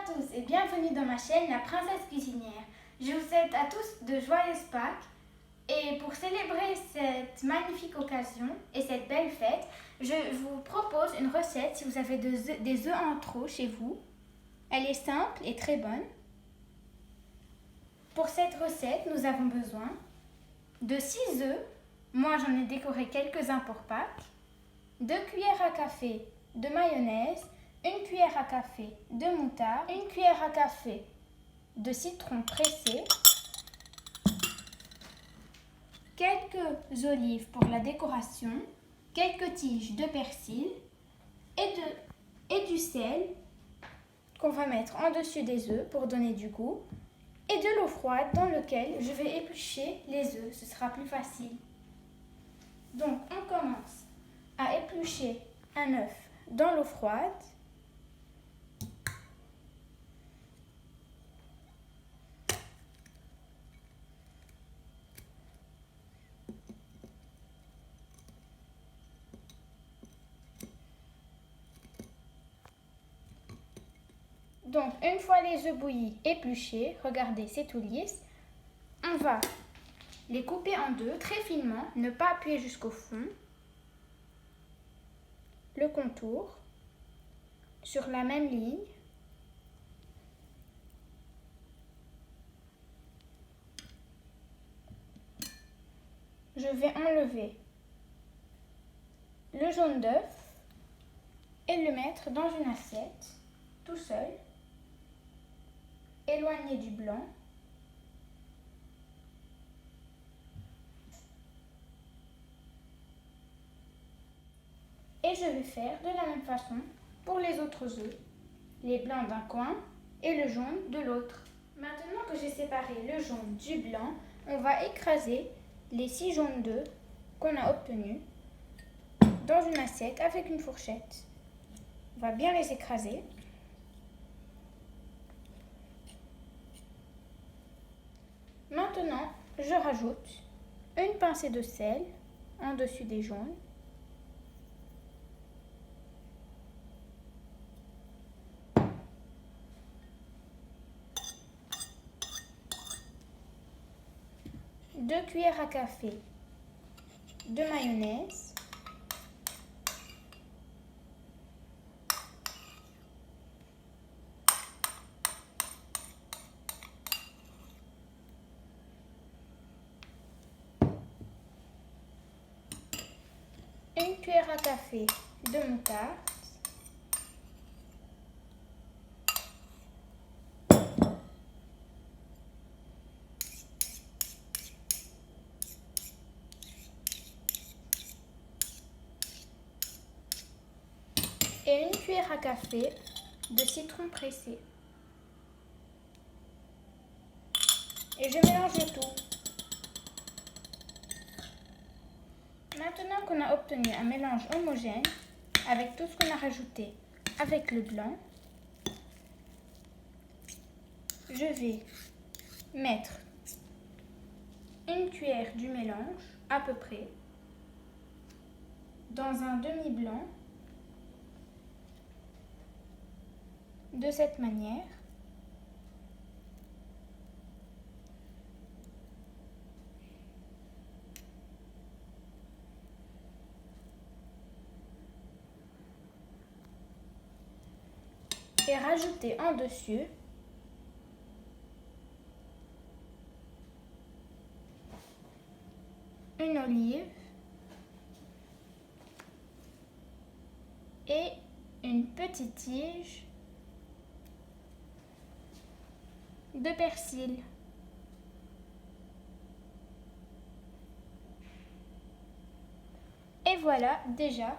tous et bienvenue dans ma chaîne La Princesse Cuisinière. Je vous souhaite à tous de joyeuses Pâques et pour célébrer cette magnifique occasion et cette belle fête, je vous propose une recette si vous avez des œufs en trop chez vous. Elle est simple et très bonne. Pour cette recette, nous avons besoin de 6 œufs. Moi, j'en ai décoré quelques-uns pour Pâques. 2 cuillères à café de mayonnaise, 1 cuillère à café de moutarde, 1 cuillère à café de citron pressé, quelques olives pour la décoration, quelques tiges de persil et du sel qu'on va mettre en dessus des œufs pour donner du goût et de l'eau froide dans laquelle je vais éplucher les œufs, ce sera plus facile. Donc on commence à éplucher un œuf dans l'eau froide. Donc une fois les œufs bouillis, épluchés, regardez c'est tout lisse, on va les couper en deux très finement, ne pas appuyer jusqu'au fond. Le contour sur la même ligne. Je vais enlever le jaune d'œuf et le mettre dans une assiette, tout seul, éloigné du blanc. Et je vais faire de la même façon pour les autres œufs, les blancs d'un coin et le jaune de l'autre. Maintenant que j'ai séparé le jaune du blanc, on va écraser les 6 jaunes d'œufs qu'on a obtenus dans une assiette avec une fourchette. On va bien les écraser. Maintenant, je rajoute une pincée de sel en dessus des jaunes. Deux cuillères à café de mayonnaise. Une cuillère à café de moutarde. Et une cuillère à café de citron pressé. Et je mélange le tout. Maintenant qu'on a obtenu un mélange homogène avec tout ce qu'on a rajouté avec le blanc, je vais mettre une cuillère du mélange à peu près dans un demi-blanc de cette manière. Et rajouter en dessus une olive et une petite tige de persil. Et voilà déjà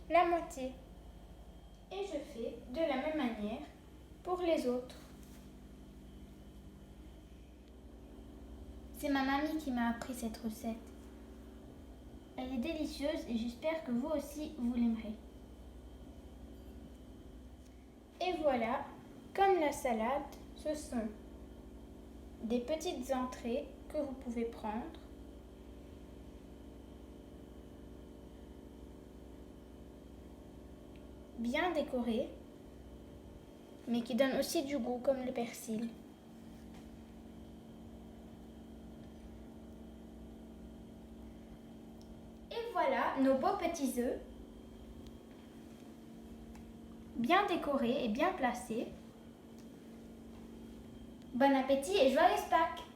la moitié. Et je fais de la même manière pour les autres. C'est ma mamie qui m'a appris cette recette. Elle est délicieuse et j'espère que vous aussi vous l'aimerez. Et voilà, comme la salade, ce sont des petites entrées que vous pouvez prendre. Bien décorées. mais qui donnent aussi du goût, comme le persil. Et voilà nos beaux petits œufs, bien décorés et bien placés. Bon appétit et joyeuse Pâques!